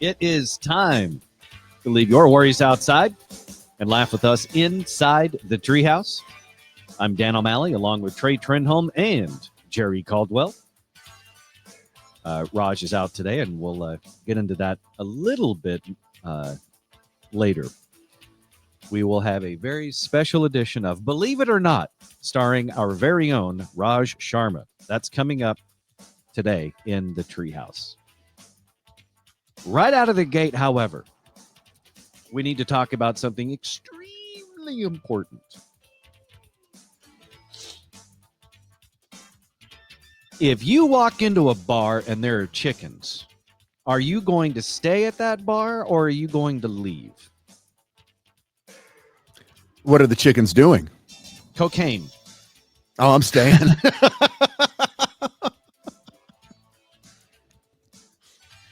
It is time to leave your worries outside and laugh with us inside the Treehouse. I'm Dan O'Malley, along with Trey Trenholm and Jerry Caldwell. Raj is out today, and we'll get into that a little bit later. We will have a very special edition of Believe It or Not, starring our very own Raj Sharma. That's coming up today in the Treehouse. Right out of the gate, however, we need to talk about something extremely important. If you walk into a bar and there are chickens, are you going to stay at that bar or are you going to leave? What are the chickens doing? Cocaine. Oh, I'm staying.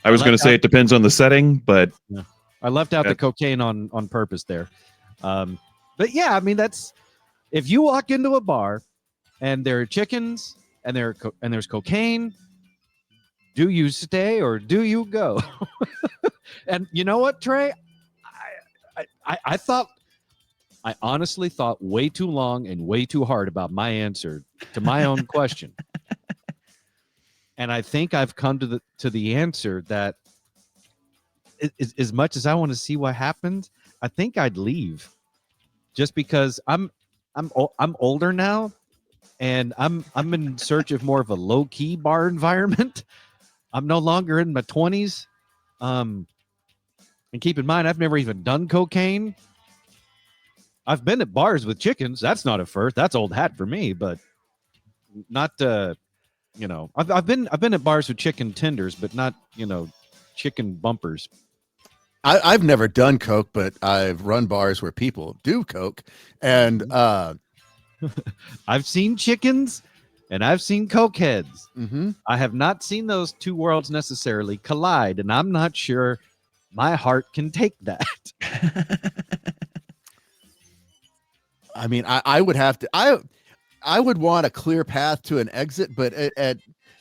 I was going to say it depends on the setting, but I left out the cocaine on purpose there. But yeah, I mean, that's if you walk into a bar and there are chickens and there's cocaine, do you stay or do you go? And you know what, Trey? I honestly thought way too long and way too hard about my answer to my own question. And I think I've come to the answer that as much as I want to see what happens, I think I'd leave, just because I'm older now, and I'm in search of more of a low key bar environment. I'm no longer in my 20s, and keep in mind I've never even done cocaine. I've been at bars with chickens. That's not a first. That's old hat for me, but not. I've been at bars with chicken tenders, but not chicken bumpers. I've never done coke, but I've run bars where people do coke, and I've seen chickens and I've seen cokeheads. Mm-hmm. I have not seen those two worlds necessarily collide, and I'm not sure my heart can take that. I mean, I would have to. I would want a clear path to an exit, but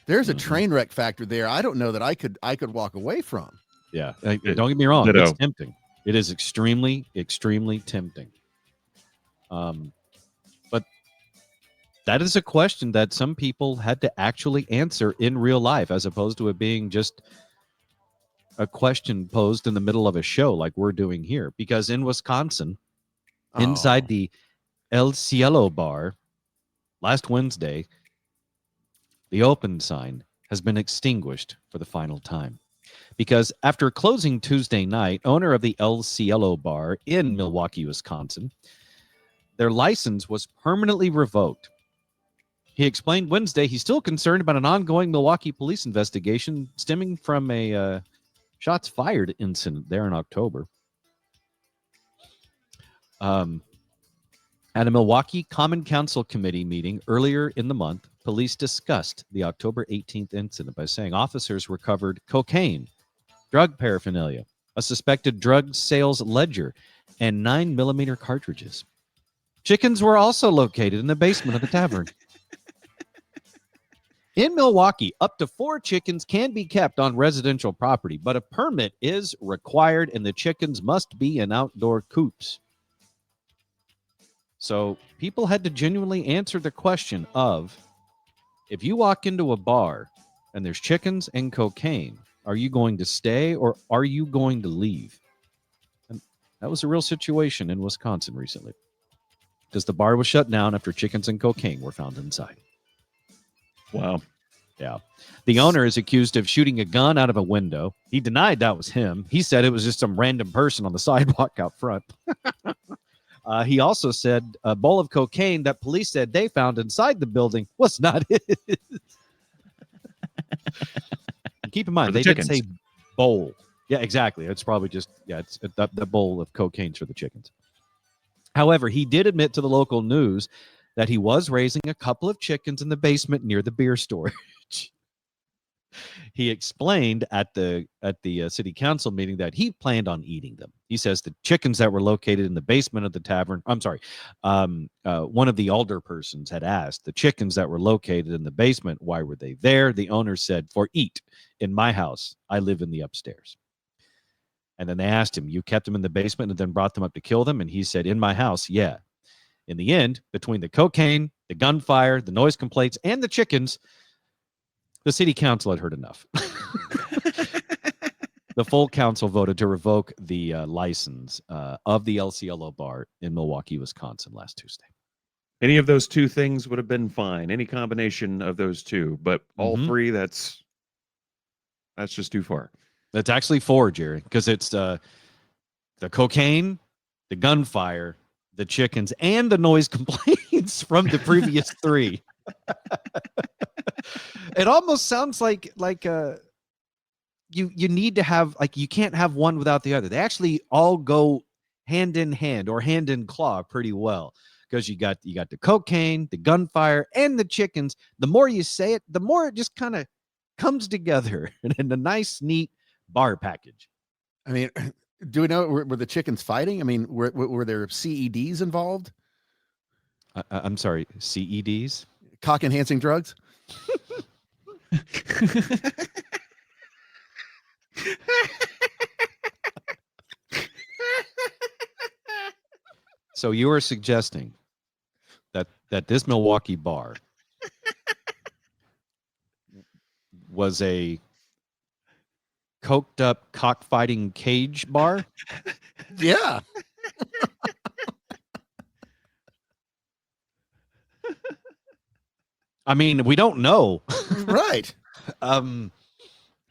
there's a train wreck factor there. I don't know that I could walk away from. Yeah, don't get me wrong. It's tempting. It is extremely, extremely tempting. But that is a question that some people had to actually answer in real life, as opposed to it being just a question posed in the middle of a show like we're doing here. Because in Wisconsin, inside the El Cielo bar, last Wednesday, the open sign has been extinguished for the final time. Because after closing Tuesday night, owner of the El Cielo bar in Milwaukee, Wisconsin, their license was permanently revoked. He explained Wednesday he's still concerned about an ongoing Milwaukee police investigation stemming from a shots fired incident there in October. At a Milwaukee Common Council Committee meeting earlier in the month, police discussed the October 18th incident by saying officers recovered cocaine, drug paraphernalia, a suspected drug sales ledger, and 9mm cartridges. Chickens were also located in the basement of the tavern. In Milwaukee, up to 4 chickens can be kept on residential property, but a permit is required, and the chickens must be in outdoor coops. So people had to genuinely answer the question of, if you walk into a bar and there's chickens and cocaine, are you going to stay or are you going to leave? And that was a real situation in Wisconsin recently, because the bar was shut down after chickens and cocaine were found inside. Wow. Yeah. The owner is accused of shooting a gun out of a window. He denied that was him. He said it was just some random person on the sidewalk out front. He also said a bowl of cocaine that police said they found inside the building was not his. And keep in mind, they didn't say bowl. Yeah, exactly. It's probably just, it's the bowl of cocaine's for the chickens. However, he did admit to the local news that he was raising a couple of chickens in the basement near the beer storage. He explained at the city council meeting that he planned on eating them. He says the chickens that were located in the basement of the tavern, one of the alder persons had asked the chickens that were located in the basement, why were they there? The owner said, for eat. In my house, I live in the upstairs. And then they asked him, you kept them in the basement and then brought them up to kill them? And he said, in my house, yeah. In the end, between the cocaine, the gunfire, the noise complaints, and the chickens, the city council had heard enough. The full council voted to revoke the license of the El Cielo bar in Milwaukee, Wisconsin last Tuesday. Any of those two things would have been fine. Any combination of those two, but all three, that's just too far. That's actually 4, Jerry, because it's the cocaine, the gunfire, the chickens, and the noise complaints from the previous 3. It almost sounds like you need to have, like, you can't have one without the other. They actually all go hand in hand or hand in claw pretty well, because you got the cocaine, the gunfire, and the chickens. The more you say it, the more it just kind of comes together in a nice, neat bar package. I mean, do we know, were the chickens fighting? I mean, were there CEDs involved? I'm sorry, CEDs? Cock enhancing drugs? So you are suggesting that this Milwaukee bar was a coked up cockfighting cage bar? Yeah. I mean, we don't know. Right.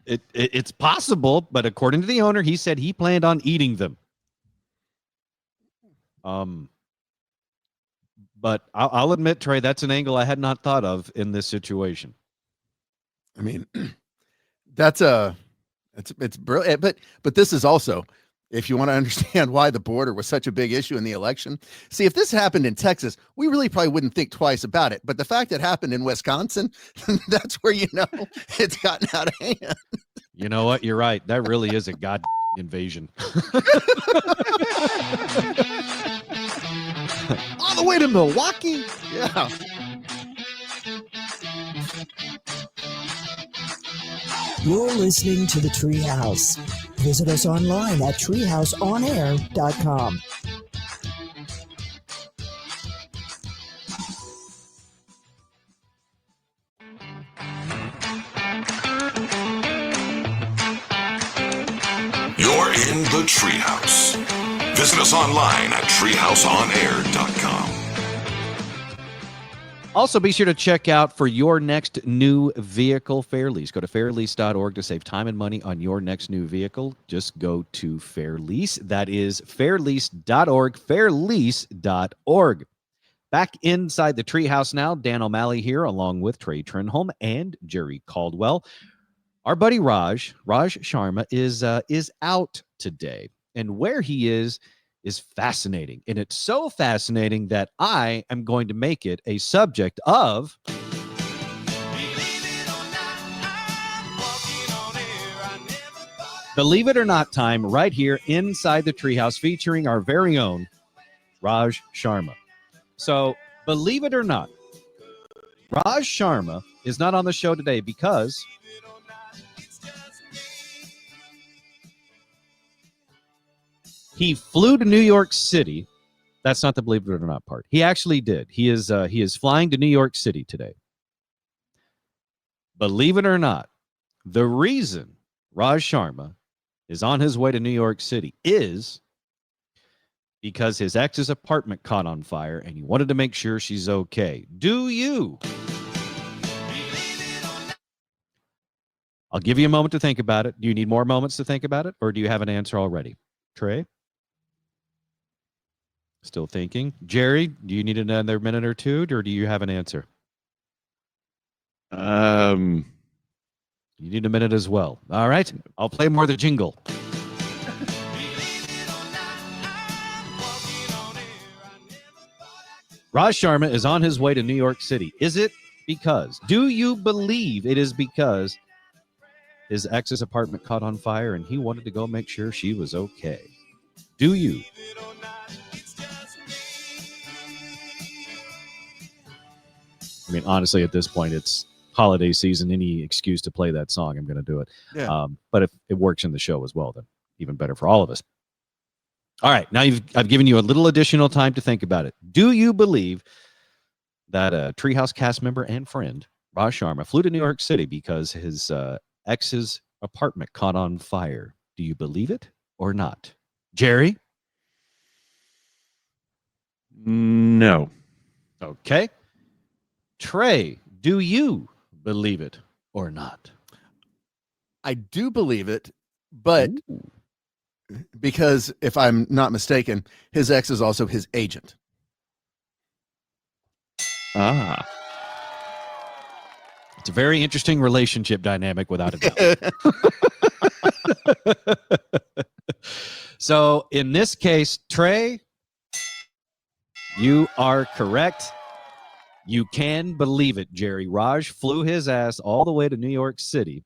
It's possible, but according to the owner, he said he planned on eating them. But I'll admit, Trey, that's an angle I had not thought of in this situation. I mean, it's brilliant, but this is also, if you want to understand why the border was such a big issue in the election. See, if this happened in Texas, we really probably wouldn't think twice about it. But the fact that it happened in Wisconsin, that's where you know it's gotten out of hand. You know what? You're right. That really is a god invasion. All the way to Milwaukee? Yeah. You're listening to the Treehouse. Visit us online at treehouseonair.com. You're in the Treehouse. Visit us online at treehouseonair.com. Also, be sure to check out for your next new vehicle Fairlease. Go to fairlease.org to save time and money on your next new vehicle. Just go to Fairlease. That is fairlease.org, fairlease.org. Back inside the Treehouse now, Dan O'Malley here, along with Trey Trenholm and Jerry Caldwell. Our buddy Raj Sharma is out today, and where he is fascinating. And it's so fascinating that I am going to make it a subject of Believe It or Not time right here inside the Treehouse, featuring our very own Raj Sharma. So, believe it or not, Raj Sharma is not on the show today because he flew to New York City. That's not the believe it or not part. He actually did. He is flying to New York City today. Believe it or not, the reason Raj Sharma is on his way to New York City is because his ex's apartment caught on fire and he wanted to make sure she's okay. Do you? I'll give you a moment to think about it. Do you need more moments to think about it, or do you have an answer already? Trey? Still thinking. Jerry, do you need another minute or two, or do you have an answer? You need a minute as well. All right. I'll play more of the jingle. Raj Sharma is on his way to New York City. Is it because? Do you believe it is because his ex's apartment caught on fire and he wanted to go make sure she was okay? Do you? I mean, honestly, at this point, it's holiday season. Any excuse to play that song, I'm going to do it. Yeah. But if it works in the show as well, then even better for all of us. All right, now I've given you a little additional time to think about it. Do you believe that a Treehouse cast member and friend, Raj Sharma, flew to New York City because his ex's apartment caught on fire? Do you believe it or not? Jerry? No. Okay. Trey, do you believe it or not? I do believe it, but Ooh. because if I'm not mistaken, his ex is also his agent. Ah. It's a very interesting relationship dynamic without a doubt. So in this case, Trey, you are correct. You can believe it, Jerry. Raj flew his ass all the way to New York City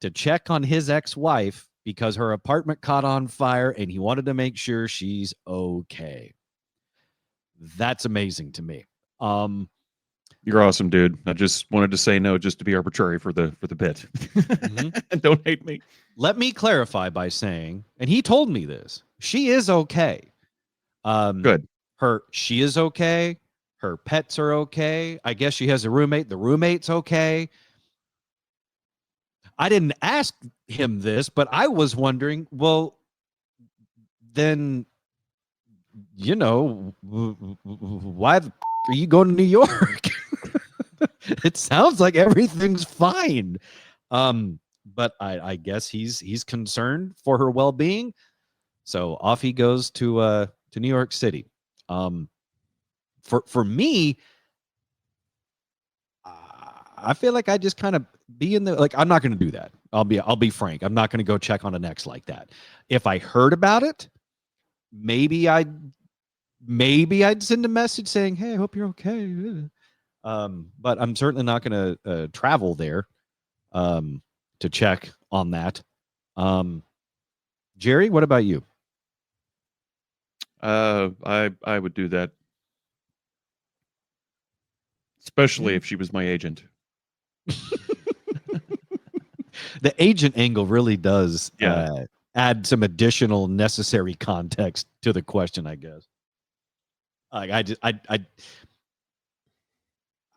to check on his ex-wife because her apartment caught on fire and he wanted to make sure she's okay. That's amazing to me. You're awesome, dude. I just wanted to say no just to be arbitrary for the bit. Mm-hmm. Don't hate me. Let me clarify by saying, and he told me this, she is okay. Good. She is okay. Her pets are okay. I guess she has a roommate. The roommate's okay. I didn't ask him this, but I was wondering, well, then, why are you going to New York? It sounds like everything's fine. But I guess he's concerned for her well-being. So off he goes to New York City. For me, I feel like I just kind of be in the, like, I'm not going to do that. I'll be frank. I'm not going to go check on an ex like that. If I heard about it, maybe I'd send a message saying, "Hey, I hope you're okay." But I'm certainly not going to travel there to check on that. Jerry, what about you? I would do that, especially if she was my agent. The agent angle really does add some additional necessary context to the question, I guess. Like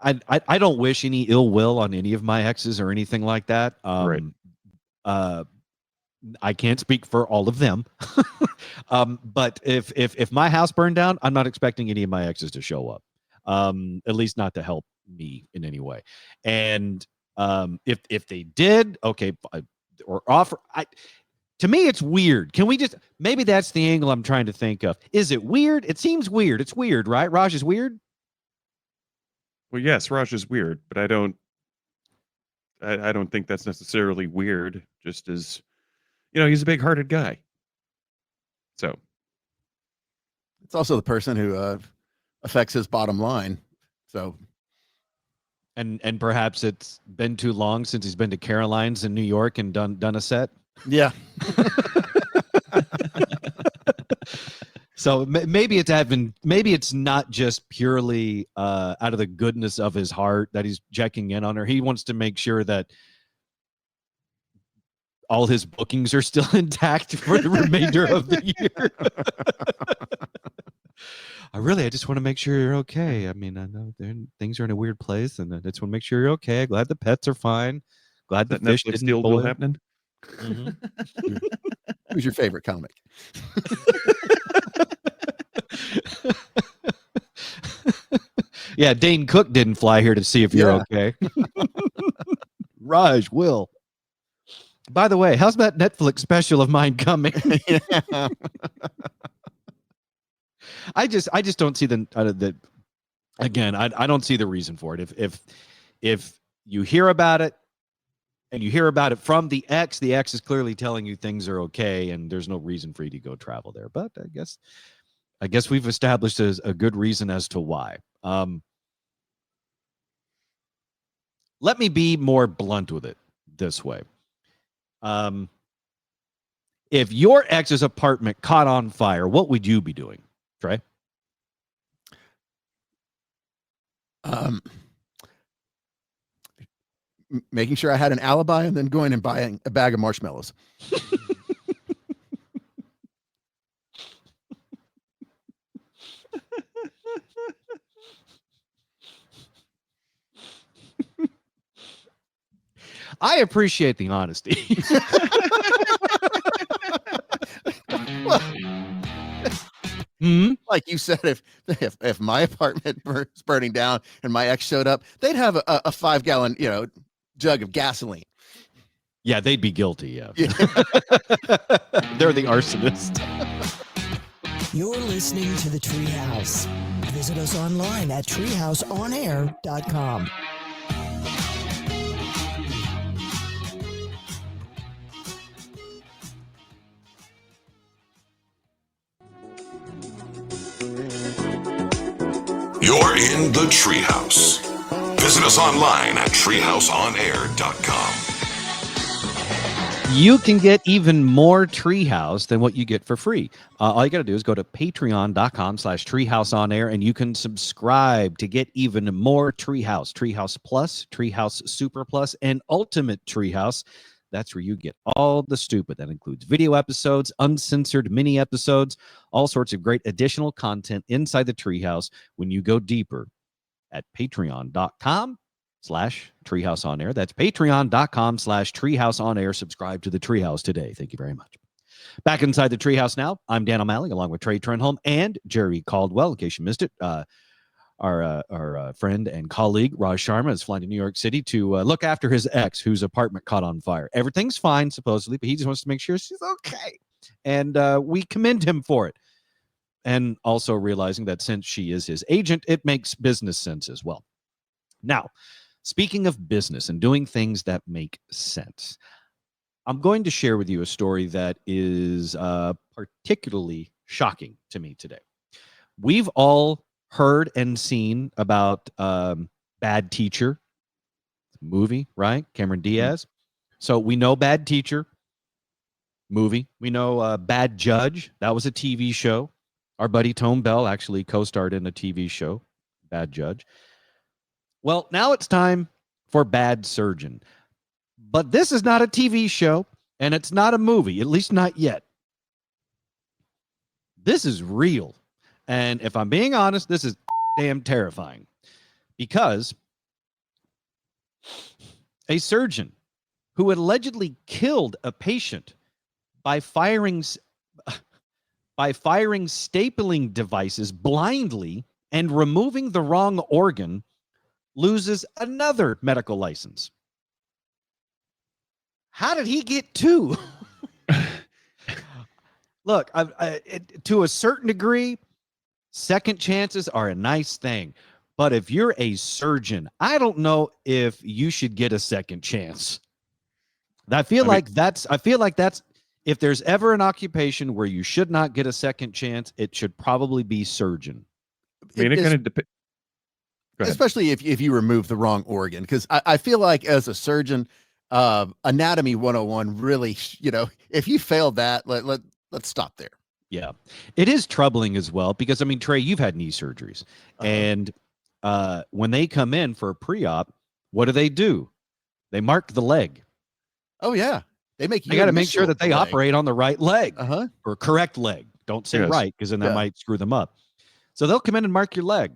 I don't wish any ill will on any of my exes or anything like that. Right. I can't speak for all of them. But if my house burned down, I'm not expecting any of my exes to show up. At least not to help me in any way. And if they did, okay, or offer, to me it's weird. Can we just, maybe that's the angle I'm trying to think of. Is it weird? It seems weird. It's weird, right? Raj is weird. Well, yes, Raj is weird, but I don't think that's necessarily weird. Just as, he's a big-hearted guy. So it's also the person who affects his bottom line. So. And perhaps it's been too long since he's been to Caroline's in New York and done a set. Yeah. So maybe it's not just purely out of the goodness of his heart that he's checking in on her. He wants to make sure that all his bookings are still intact for the remainder of the year. I just want to make sure you're okay. I mean, I know things are in a weird place, and I just want to make sure you're okay. Glad the pets are fine. Glad the fish didn't deal boil. happening. Mm-hmm. Who's your favorite comic? Yeah, Dane Cook didn't fly here to see if you're okay. Raj will. By the way, how's that Netflix special of mine coming? Yeah. I just don't see the again. I don't see the reason for it. If you hear about it and you hear about it from the ex is clearly telling you things are okay, and there's no reason for you to go travel there. But I guess we've established a good reason as to why. Let me be more blunt with it this way. If your ex's apartment caught on fire, what would you be doing, Trey? Making sure I had an alibi and then going and buying a bag of marshmallows. I appreciate the honesty. Well, Hmm? like you said, if my apartment was burning down and my ex showed up, they'd have a 5-gallon, jug of gasoline. Yeah, they'd be guilty. Yeah. Yeah. They're the arsonist. You're listening to the Treehouse. Visit us online at treehouseonair.com. You're in the Treehouse. Visit us online at treehouseonair.com. You can get even more Treehouse than what you get for free. All you got to do is go to patreon.com/treehouseonair, and you can subscribe to get even more Treehouse. Treehouse Plus, Treehouse Super Plus, and Ultimate Treehouse. That's where you get all the stupid. That includes video episodes, uncensored mini episodes, all sorts of great additional content inside the Treehouse when you go deeper at patreon.com/treehouseonair. That's patreon.com/treehouseonair. Subscribe to the Treehouse today. Thank you very much. Back inside the Treehouse now. I'm Dan O'Malley, along with Trey Trenholm and Jerry Caldwell. In case you missed it, our friend and colleague Raj Sharma is flying to New York City to look after his ex, whose apartment caught on fire. Everything's fine, supposedly, but he just wants to make sure she's okay. And we commend him for it. And also realizing that since she is his agent, it makes business sense as well. Now, speaking of business and doing things that make sense, I'm going to share with you a story that is particularly shocking to me today. We've all heard and seen about Bad Teacher movie, right? Cameron Diaz. So we know Bad Teacher movie. We know Bad Judge. That was a TV show. Our buddy Tone Bell actually co-starred in a TV show, Bad Judge. Well, now it's time for Bad Surgeon. But this is not a TV show, and it's not a movie, at least not yet. This is real. And if I'm being honest, this is damn terrifying. Because a surgeon who allegedly killed a patient by firing stapling devices blindly and removing the wrong organ loses another medical license. How did he get two? Look, to a certain degree, second chances are a nice thing. But if you're a surgeon, I don't know if you should get a second chance. I feel like that's if there's ever an occupation where you should not get a second chance, it should probably be surgeon. I mean, it kind of depends. Especially if you remove the wrong organ, because I feel like as a surgeon, anatomy 101 really, if you failed that, let's stop there. Yeah, it is troubling as well because, I mean, Trey, you've had knee surgeries, and when they come in for a pre-op, what do? They mark the leg. Oh yeah, they got to make sure that they operate on the right leg or correct leg. Don't say right, because then that might screw them up. So they'll come in and mark your leg.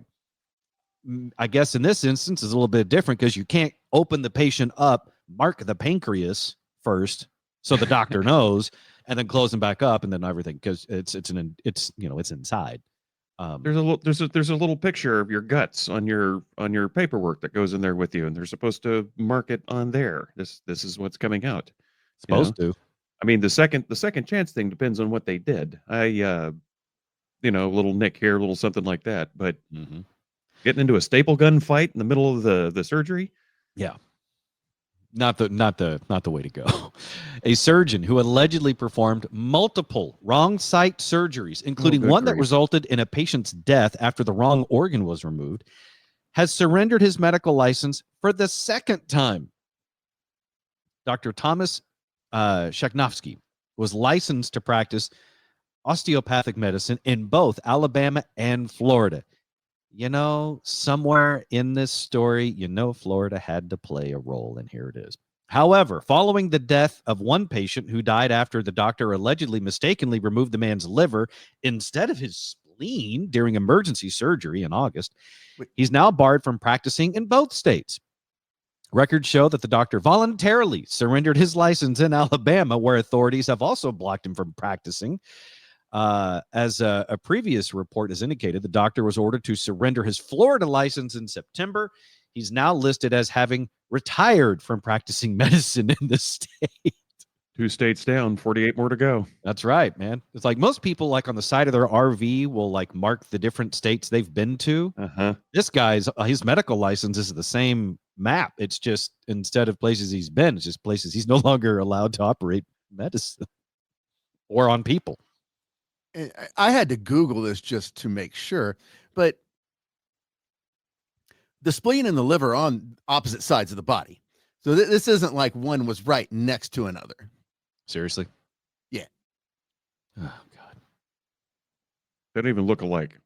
I guess in this instance is a little bit different because you can't open the patient up, mark the pancreas first, so the doctor knows, and then close them back up, and then everything, because it's inside. There's a little picture of your guts on your paperwork that goes in there with you, and they're supposed to mark it on there. This is what's coming out. Supposed to. I mean, the second chance thing depends on what they did. A little nick here, a little something like that, but getting into a staple gun fight in the middle of the surgery, yeah. Not the way to go. A surgeon who allegedly performed multiple wrong site surgeries, including one that resulted in a patient's death after the wrong organ was removed, has surrendered his medical license for the second time. Dr. Thomas Sheknovsky was licensed to practice osteopathic medicine in both Alabama and Florida. Somewhere in this story, Florida had to play a role, and here it is. However, following the death of one patient who died after the doctor allegedly mistakenly removed the man's liver instead of his spleen during emergency surgery in August, he's now barred from practicing in both states. Records show that the doctor voluntarily surrendered his license in Alabama, where authorities have also blocked him from practicing. As a previous report has indicated, the doctor was ordered to surrender his Florida license in September. He's now listed as having retired from practicing medicine in the state. 2 states down, 48 more to go. That's right, man. It's like most people, like on the side of their RV, will like mark the different states they've been to. This guy's his medical license is the same map. It's just instead of places he's been, it's just places he's no longer allowed to operate medicine or on people. I had to Google this just to make sure, but the spleen and the liver are on opposite sides of the body. So this isn't like one was right next to another. Seriously? Yeah. Oh, God. They don't even look alike.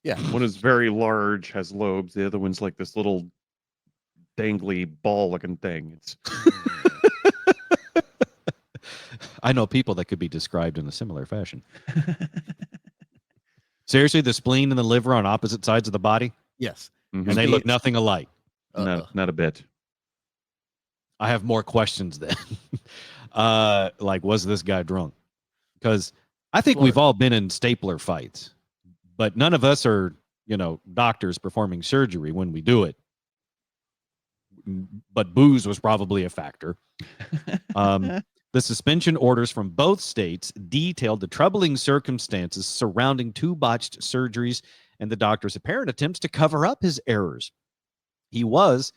Yeah. One is very large, has lobes. The other one's like this little dangly ball-looking thing. It's I know people that could be described in a similar fashion. Seriously, the spleen and the liver on opposite sides of the body? Yes. And they look nothing alike. Not a bit. I have more questions then. Like, was this guy drunk? Because I think we've all been in stapler fights, but none of us are, doctors performing surgery when we do it. But booze was probably a factor. The suspension orders from both states detailed the troubling circumstances surrounding 2 botched surgeries and the doctor's apparent attempts to cover up his errors. He was,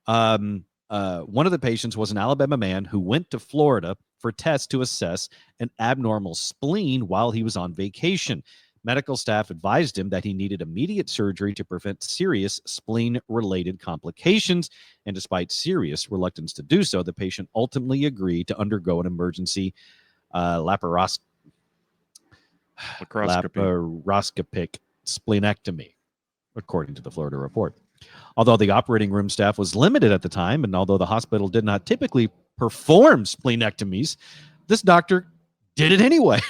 one of the patients was an Alabama man who went to Florida for tests to assess an abnormal spleen while he was on vacation. Medical staff advised him that he needed immediate surgery to prevent serious spleen-related complications, and despite serious reluctance to do so, the patient ultimately agreed to undergo an emergency laparoscopic splenectomy, according to the Florida report. Although the operating room staff was limited at the time, and although the hospital did not typically perform splenectomies, this doctor did it anyway.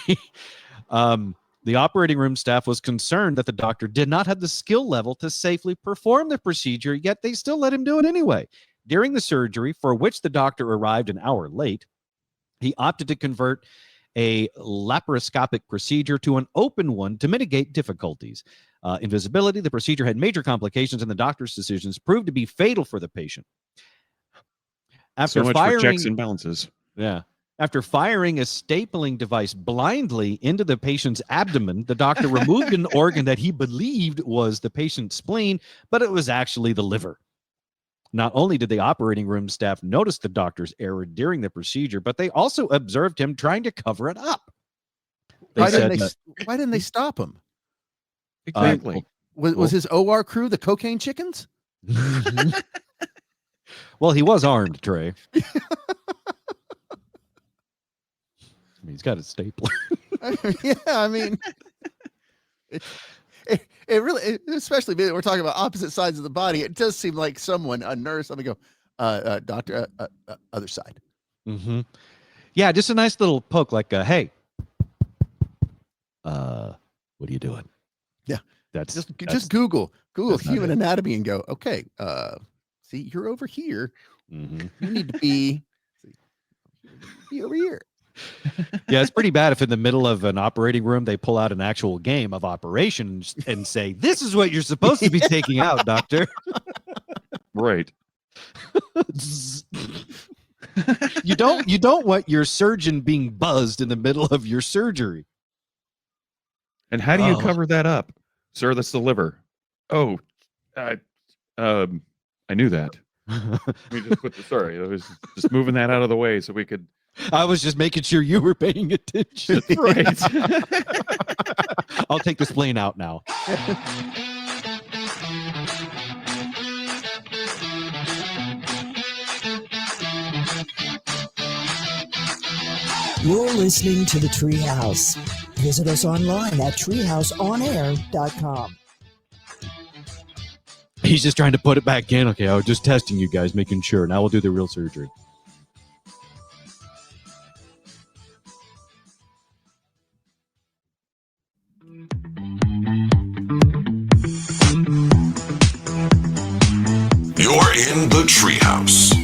The operating room staff was concerned that the doctor did not have the skill level to safely perform the procedure, yet they still let him do it anyway. During the surgery, for which the doctor arrived an hour late, he opted to convert a laparoscopic procedure to an open one to mitigate difficulties. Invisibility, the procedure had major complications, and the doctor's decisions proved to be fatal for the patient. After so much for checks and balances. Yeah. After firing a stapling device blindly into the patient's abdomen, the doctor removed an organ that he believed was the patient's spleen, but it was actually the liver. Not only did the operating room staff notice the doctor's error during the procedure, but they also observed him trying to cover it up. Why didn't they stop him? Exactly. Was his OR crew the cocaine chickens? Well, he was armed, Trey. He's got a stapler. Yeah, I mean, it really, especially we're talking about opposite sides of the body. It does seem like someone, a nurse, let me go, doctor, other side. Mm-hmm. Yeah, just a nice little poke, like, hey, what are you doing? Yeah, that's just Google human anatomy and go, okay, see, you're over here. Mm-hmm. You need to be over here. Yeah, it's pretty bad if in the middle of an operating room they pull out an actual game of operations and say, "This is what you're supposed to be taking out, doctor." Right. You don't want your surgeon being buzzed in the middle of your surgery. And how do you cover that up, sir? That's the liver. Oh, I knew that. Let me just sorry, I was just moving that out of the way so we could. I was just making sure you were paying attention. Right. I'll take this plane out now. You're listening to the Treehouse. Visit us online at treehouseonair.com. He's just trying to put it back in. Okay, I was just testing you guys, making sure. Now we'll do the real surgery. You're in The Treehouse.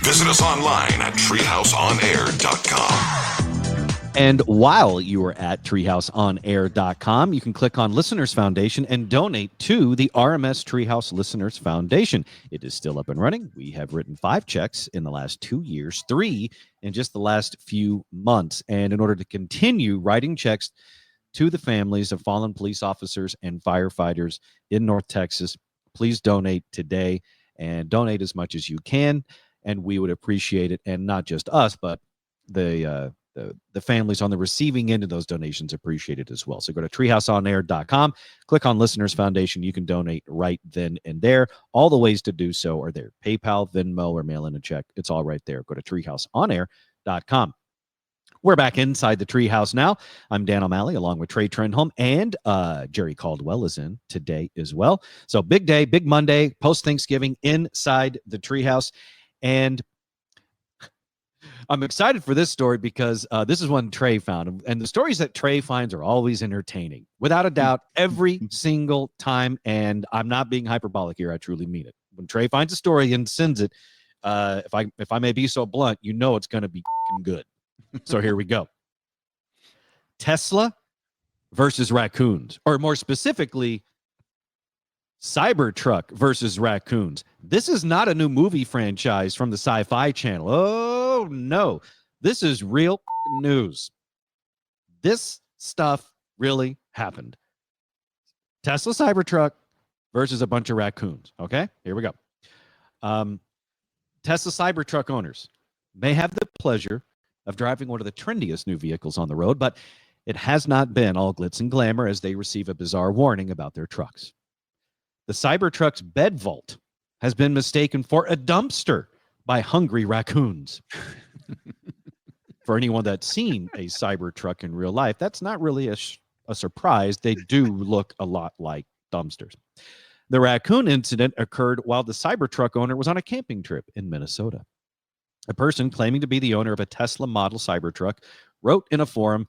Visit us online at treehouseonair.com. And while you are at treehouseonair.com, you can click on Listeners Foundation and donate to the RMS Treehouse Listeners Foundation. It is still up and running. We have written 5 checks in the last 2 years, 3 in just the last few months. And in order to continue writing checks to the families of fallen police officers and firefighters in North Texas, please donate today and donate as much as you can. And we would appreciate it. And not just us, but the families on the receiving end of those donations appreciate it as well. So go to treehouseonair.com, click on Listeners Foundation. You can donate right then and there. All the ways to do so are there. PayPal, Venmo, or mail in a check. It's all right there. Go to treehouseonair.com. We're back inside the Treehouse now. I'm Dan O'Malley along with Trey Trenholm, and Jerry Caldwell is in today as well. So big day, big Monday, post-Thanksgiving inside the Treehouse. And I'm excited for this story because this is one Trey found. And the stories that Trey finds are always entertaining, without a doubt, every single time. And I'm not being hyperbolic here. I truly mean it. When Trey finds a story and sends it, if I may be so blunt, you know it's going to be good. So here we go. Tesla versus raccoons, or more specifically, Cybertruck versus raccoons. This is not a new movie franchise from the Sci-Fi Channel. Oh, no. This is real news. This stuff really happened. Tesla Cybertruck versus a bunch of raccoons. Okay, here we go. Tesla Cybertruck owners may have the pleasure of driving one of the trendiest new vehicles on the road, but it has not been all glitz and glamour as they receive a bizarre warning about their trucks. The Cybertruck's bed vault has been mistaken for a dumpster by hungry raccoons. For anyone that's seen a Cybertruck in real life, that's not really a surprise. They do look a lot like dumpsters. The raccoon incident occurred while the Cybertruck owner was on a camping trip in Minnesota. A person claiming to be the owner of a Tesla model Cybertruck wrote in a forum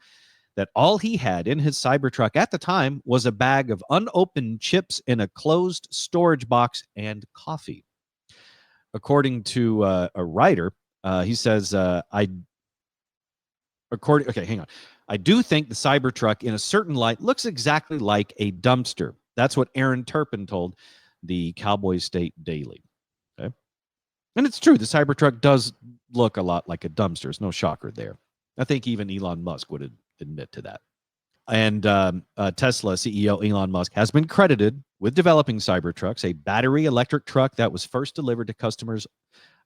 that all he had in his Cybertruck at the time was a bag of unopened chips in a closed storage box and coffee. According to a writer, he says, I do think the Cybertruck in a certain light looks exactly like a dumpster. That's what Aaron Turpin told the Cowboy State Daily. Okay. And it's true. The Cybertruck does look a lot like a dumpster. There's no shocker there. I think even Elon Musk would admit to that. And Tesla CEO Elon Musk has been credited with developing Cybertrucks, a battery electric truck that was first delivered to customers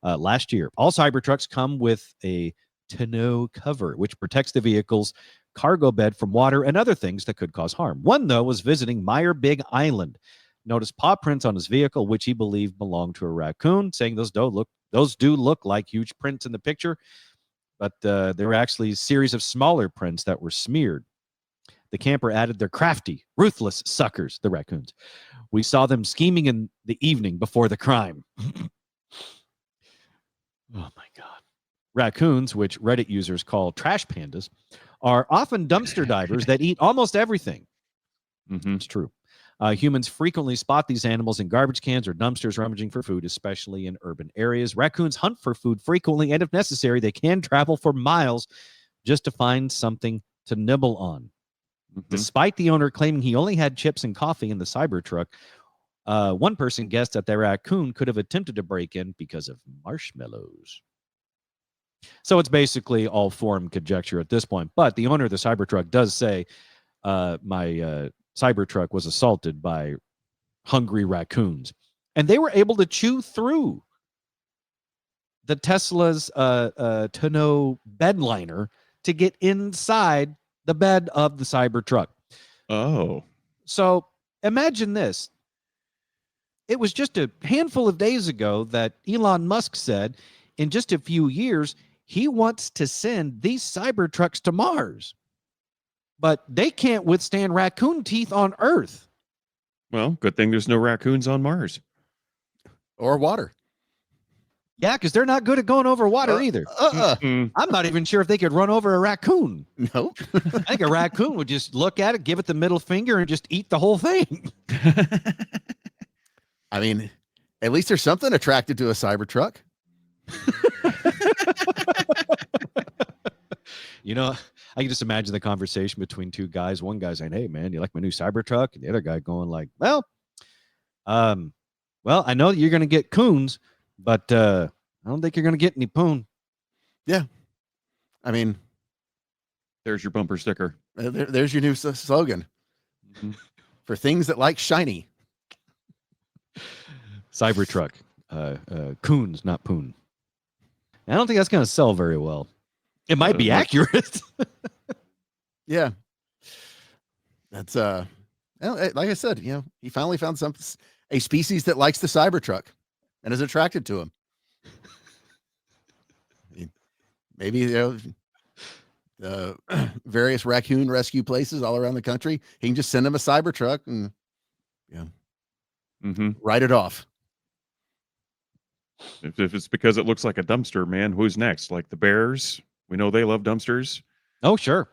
last year. All Cybertrucks come with a tonneau cover, which protects the vehicle's cargo bed from water and other things that could cause harm. One, though, was visiting Meyer Big Island. Noticed paw prints on his vehicle, which he believed belonged to a raccoon, saying those do look like huge prints in the picture, but there were actually a series of smaller prints that were smeared. The camper added, "They're crafty, ruthless suckers, the raccoons. We saw them scheming in the evening before the crime." Oh, my God. Raccoons, which Reddit users call trash pandas, are often dumpster divers that eat almost everything. Mm-hmm. It's true. Humans frequently spot these animals in garbage cans or dumpsters rummaging for food, especially in urban areas. Raccoons hunt for food frequently, and if necessary, they can travel for miles just to find something to nibble on. Mm-hmm. Despite the owner claiming he only had chips and coffee in the Cybertruck, one person guessed that the raccoon could have attempted to break in because of marshmallows. So it's basically all form conjecture at this point. But the owner of the Cybertruck does say, my Cybertruck was assaulted by hungry raccoons. And they were able to chew through the Tesla's tonneau bed liner to get inside the bed of the Cybertruck. Oh. So imagine this. It was just a handful of days ago that Elon Musk said in just a few years, he wants to send these Cybertrucks to Mars. But they can't withstand raccoon teeth on Earth. Well, good thing there's no raccoons on Mars. Or water. Yeah, because they're not good at going over water either. I'm not even sure if they could run over a raccoon. No. I think a raccoon would just look at it, give it the middle finger, and just eat the whole thing. I mean, At least there's something attracted to a Cybertruck. You know, I can just imagine the conversation between two guys. One guy saying, "Hey, man, you like my new Cybertruck?" And the other guy going like, "Well, I know that you're going to get coons, but I don't think you're going to get any poon." Yeah. I mean, There's your bumper sticker. there's your new slogan. Mm-hmm. For things that like shiny. Cybertruck, coons, not poon. I don't think that's going to sell very well. It might be accurate. Yeah. That's well, like I said, he finally found a species that likes the Cybertruck and is attracted to him. Maybe various raccoon rescue places all around the country, he can just send them a Cybertruck and write it off. If it's because it looks like a dumpster, man, who's next? Like the bears? We know they love dumpsters. Oh, sure.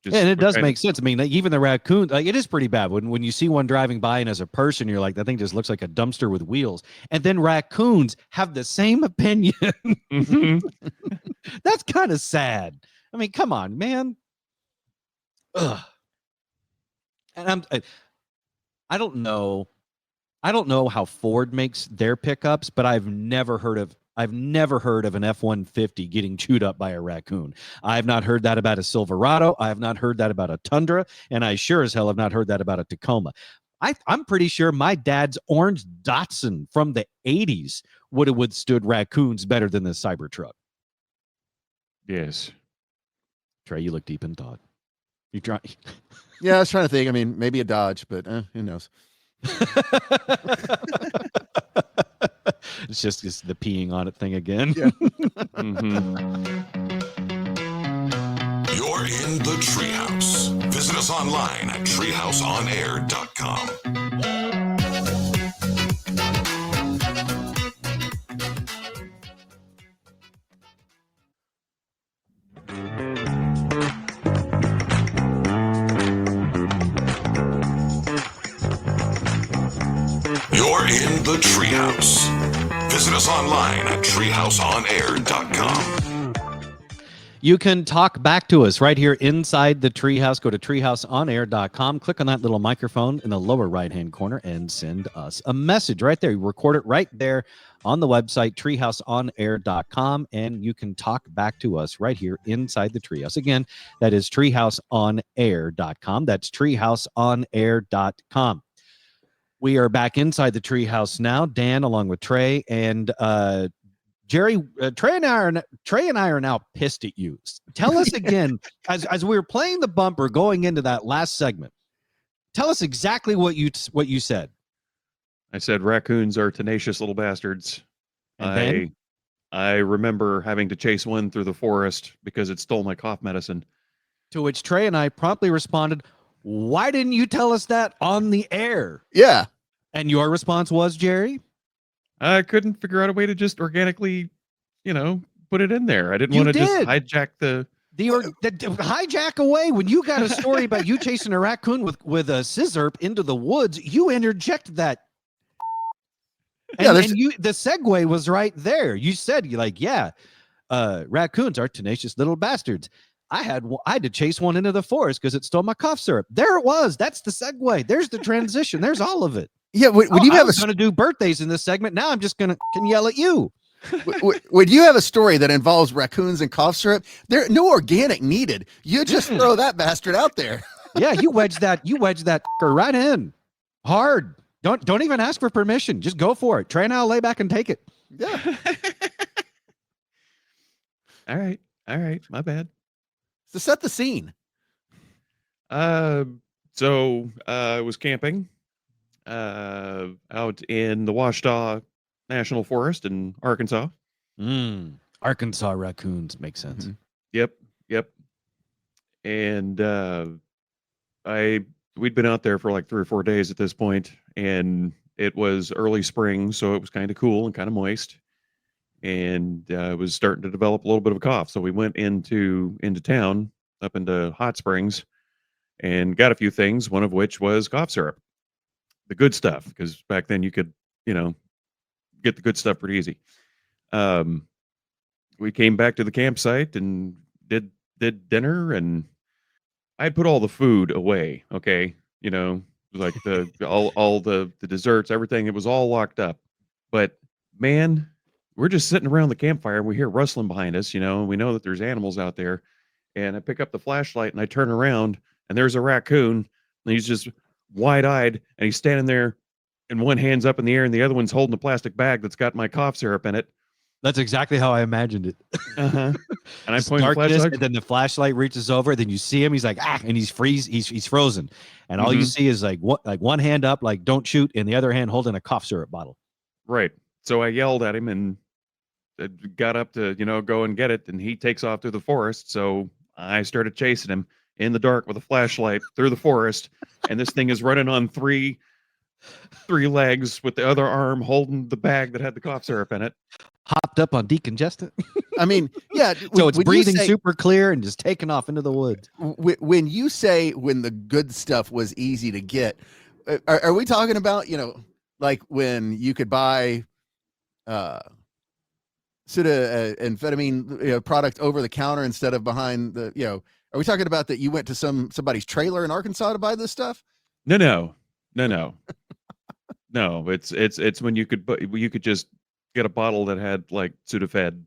And it does make sense. I mean, even the raccoon, it is pretty bad when you see one driving by and as a person, you're like, that thing just looks like a dumpster with wheels. And then raccoons have the same opinion. That's kind of sad. I mean, come on, man. Ugh. And I don't know how Ford makes their pickups, but I've never heard of an F-150 getting chewed up by a raccoon. I have not heard that about a Silverado. I have not heard that about a Tundra, and I sure as hell have not heard that about a Tacoma. I'm pretty sure my dad's orange Datsun from the 80s would have withstood raccoons better than this Cybertruck. Yes. Trey, you look deep in thought. You try. Yeah, I was trying to think. I mean, maybe a Dodge, but who knows? It's just the peeing on it thing again. Yeah. You're in the Treehouse. Visit us online at treehouseonair.com. You're in the Treehouse. Visit us online at treehouseonair.com. You can talk back to us right here inside the Treehouse. Go to treehouseonair.com. Click on that little microphone in the lower right-hand corner and send us a message right there. You record it right there on the website, treehouseonair.com, and you can talk back to us right here inside the Treehouse. Again, that is treehouseonair.com. That's treehouseonair.com. We are back inside the Treehouse now. Dan, along with Trey and Jerry, Trey and I are now pissed at you. Tell us again, as we were playing the bumper going into that last segment. Tell us exactly what you said. I said raccoons are tenacious little bastards. And then? I remember having to chase one through the forest because it stole my cough medicine. To which Trey and I promptly responded, "Why didn't you tell us that on the air?" Yeah. And your response was, Jerry? I couldn't figure out a way to just organically, put it in there. I didn't want to just hijack the hijack away. When you got a story about you chasing a raccoon with a scissor into the woods, you interject that. And the segue was right there. You said, raccoons are tenacious little bastards. I had to chase one into the forest because it stole my cough syrup. There it was. That's the segue. There's the transition. There's all of it. Yeah. Would you have going to do birthdays in this segment? Now I'm just can yell at you. Would you have a story that involves raccoons and cough syrup? There, no organic needed. You just throw that bastard out there. Yeah, you wedge that right in hard. Don't even ask for permission. Just go for it. Trey and I'll lay back and take it. Yeah. All right. My bad. So set the scene. So I was camping out in the Washita National Forest in Arkansas. Arkansas raccoons make sense. Mm-hmm. Yep. And we'd been out there for like 3 or 4 days at this point, and it was early spring, so it was kind of cool and kind of moist, and it was starting to develop a little bit of a cough. So we went into town, up into Hot Springs, and got a few things, one of which was cough syrup. The good stuff, because back then you could get the good stuff pretty easy. We came back to the campsite and did dinner, and I had put all the food away. Okay, like all the desserts, everything. It was all locked up. But man, we're just sitting around the campfire and we hear rustling behind us. And we know that there's animals out there. And I pick up the flashlight and I turn around and there's a raccoon and he's just wide-eyed and he's standing there and one hand's up in the air and the other one's holding a plastic bag that's got my cough syrup in it. That's exactly how I imagined it. Uh-huh. And I point the Darkness, flashlight. and then the flashlight reaches over. Then you see him. He's like, and he's he's frozen. And all you see is like one hand up, like don't shoot, and the other hand holding a cough syrup bottle. Right. So I yelled at him and got up to, go and get it. And he takes off through the forest. So I started chasing him in the dark with a flashlight through the forest. And this thing is running on three legs with the other arm holding the bag that had the cough syrup in it. Hopped up on decongestant. I mean, yeah. So it's breathing super clear and just taking off into the woods. When you say when the good stuff was easy to get, are we talking about, like when you could buy pseudoamphetamine product over the counter instead of behind the, are we talking about that you went to somebody's trailer in Arkansas to buy this stuff? No. No, it's when you could just get a bottle that had like Sudafed.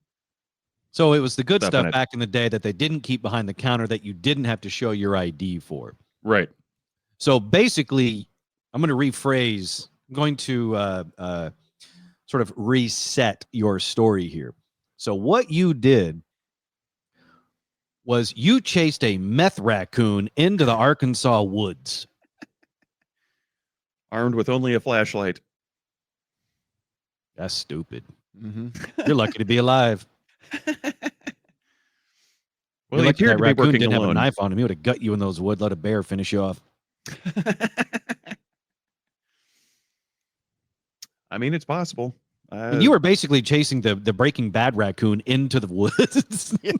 So it was the good stuff back in the day that they didn't keep behind the counter that you didn't have to show your ID for. Right. So basically, I'm going to rephrase. I'm going to sort of reset your story here. So what you did was you chased a meth raccoon into the Arkansas woods. Armed with only a flashlight. That's stupid. Mm-hmm. You're lucky to be alive. Well, he appeared to be working didn't alone. Have a knife on him. He would have gut you in those woods. Let a bear finish you off. I mean, it's possible. You were basically chasing the Breaking Bad raccoon into the woods. Yeah.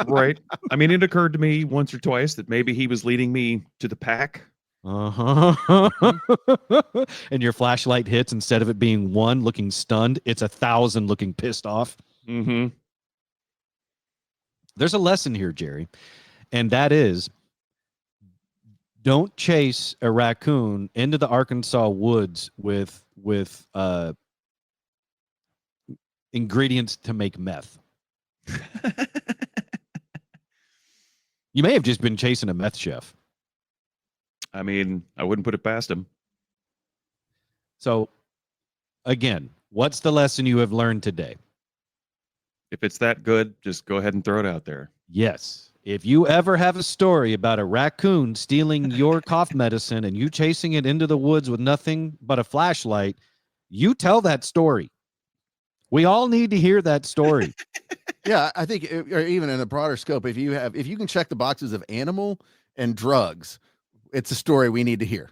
Right. I mean, it occurred to me once or twice that maybe he was leading me to the pack. Uh-huh. And your flashlight hits, instead of it being one looking stunned, it's 1,000 looking pissed off. Mm-hmm. There's a lesson here, Jerry, and that is don't chase a raccoon into the Arkansas woods with ingredients to make meth. You may have just been chasing a meth chef. I mean, I wouldn't put it past him. So, again, what's the lesson you have learned today? If it's that good, just go ahead and throw it out there. Yes. If you ever have a story about a raccoon stealing your cough medicine and you chasing it into the woods with nothing but a flashlight, you tell that story. We all need to hear that story. Yeah, I think, or even in a broader scope, if you can check the boxes of animal and drugs, it's a story we need to hear.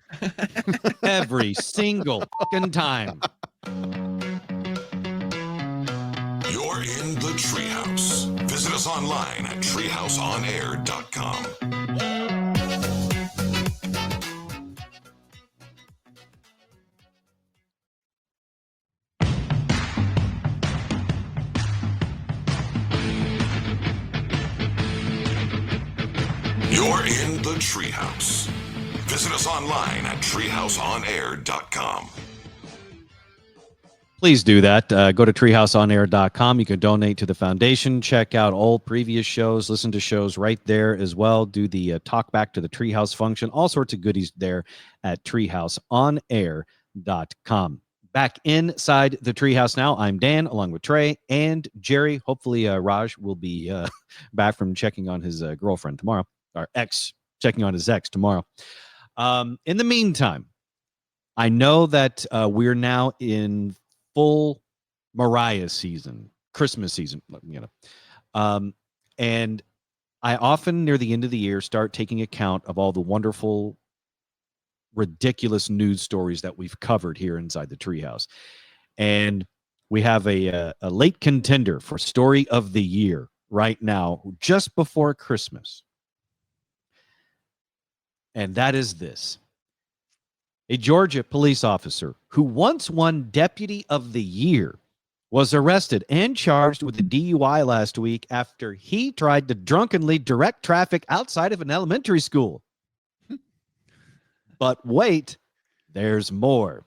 Every single fucking time. You're in the Treehouse. Visit us online at treehouseonair.com. You're in the Treehouse. Visit us online at treehouseonair.com. Please do that. Go to treehouseonair.com. You can donate to the foundation. Check out all previous shows. Listen to shows right there as well. Do the talk back to the Treehouse function. All sorts of goodies there at treehouseonair.com. Back inside the Treehouse now. I'm Dan, along with Trey and Jerry. Hopefully, Raj will be back from checking on his girlfriend tomorrow. Or checking on his ex tomorrow. In the meantime, I know that we're now in full Mariah season, Christmas season, and I often near the end of the year start taking account of all the wonderful, ridiculous news stories that we've covered here inside the Treehouse. And we have a late contender for story of the year right now, just before Christmas. And that is this. A Georgia police officer who once won Deputy of the Year was arrested and charged with a DUI last week after he tried to drunkenly direct traffic outside of an elementary school. But wait, there's more.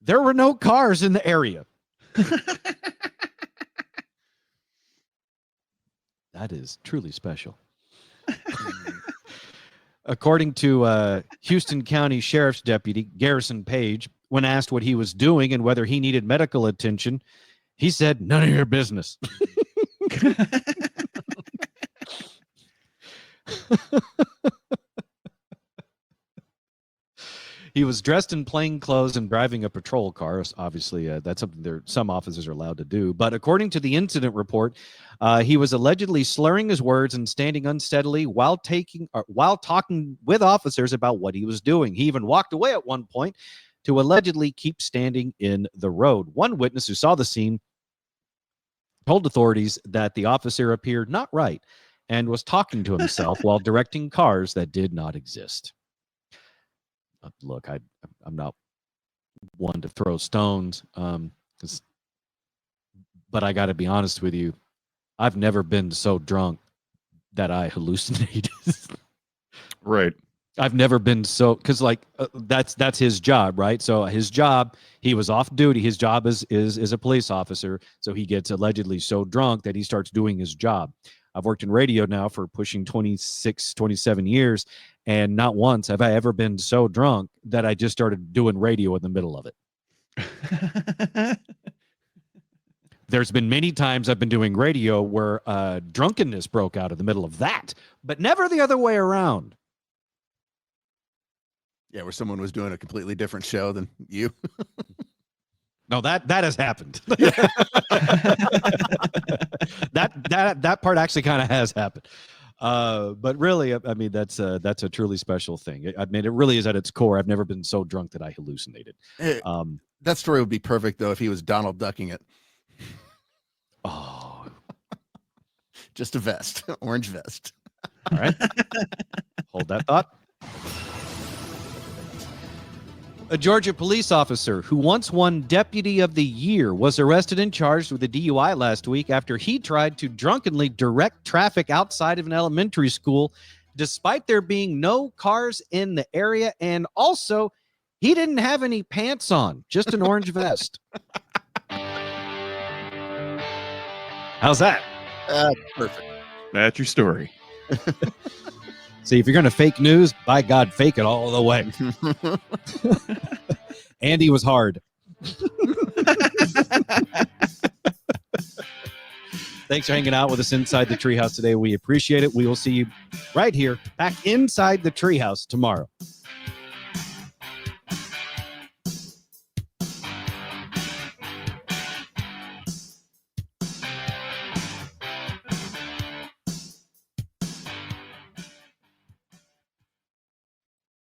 There were no cars in the area. That is truly special. According to Houston County Sheriff's Deputy Garrison Page, when asked what he was doing and whether he needed medical attention, he said, "None of your business." He was dressed in plain clothes and driving a patrol car. Obviously, that's something some officers are allowed to do. But according to the incident report, he was allegedly slurring his words and standing unsteadily while talking with officers about what he was doing. He even walked away at one point to allegedly keep standing in the road. One witness who saw the scene told authorities that the officer appeared not right and was talking to himself while directing cars that did not exist. Look, I'm not one to throw stones, but I got to be honest with you. I've never been so drunk that I hallucinated. Right. I've never been so, because that's his job, right? So his job, he was off duty. His job is a police officer. So he gets allegedly so drunk that he starts doing his job. I've worked in radio now for pushing 26, 27 years. And not once have I ever been so drunk that I just started doing radio in the middle of it. There's been many times I've been doing radio where drunkenness broke out in the middle of that, but never the other way around. Yeah, where someone was doing a completely different show than you. No, that has happened. that part actually kind of has happened. But really, I mean, that's a truly special thing. I mean, it really is at its core. I've never been so drunk that I hallucinated. That story would be perfect, though, if he was Donald Ducking it. Oh, just a vest, orange vest. All right. Hold that thought. A Georgia police officer who once won Deputy of the Year was arrested and charged with a DUI last week after he tried to drunkenly direct traffic outside of an elementary school, despite there being no cars in the area. And also, he didn't have any pants on, just an orange vest. How's that? Perfect. That's your story. See, if you're going to fake news, by God, fake it all the way. Andy was hard. Thanks for hanging out with us inside the Treehouse today. We appreciate it. We will see you right here back inside the Treehouse tomorrow.